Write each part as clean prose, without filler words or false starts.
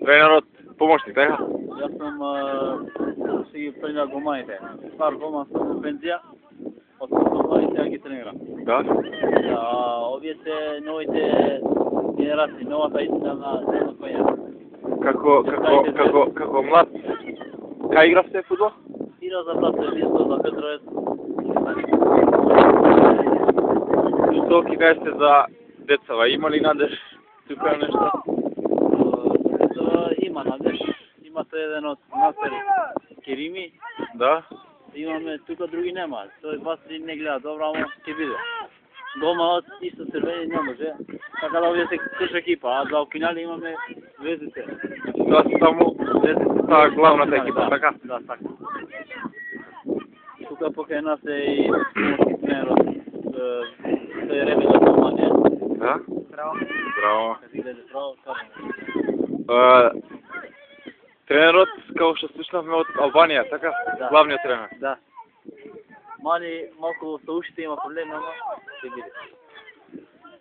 Тренерот, помошник, така? Јас сум си ги тренирам гоманите. Стар гоман сум во пензија, од гоманите ја ги тренирам. Да? Овие се новите генерации, новата истина на коња. Како млад, кај игравте фудбал? Игра за Брат Виесто, за Петровец. Што ќе кажете за децава? Има ли надеж тука нешто? Има надеж. Имате еден од Насер Керими. Да? Имаме тука други нема. Тој Басри не гледа добро, ама ќе биде. Домаот исто Црвени не може. Така да овие се крш екипа, а за финале имаме Везите. Тоа се само Везите, таа главната екипа, така? Да, така. Тука покрај нас е и помошник тренерот. Тој е Ревел од Албанија. Да? Здраво. Браво. Кажи да е здраво, Тренерот, како што слушнавме од Албанија, така? Да. Главниот тренер. Да. Малку со ушите има проблем, ама ќе биде.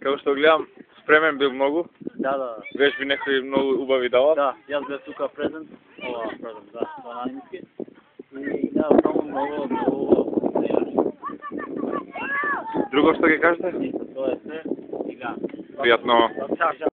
Како што гледам, спремен бил многу. Да. Вежби некои многу убави дават. Да, јас бев тука презент, да, на англиски. И да, само многу тренираш. Друго што ќе кажете? Тоа е се. И да. Пријатно. Чао.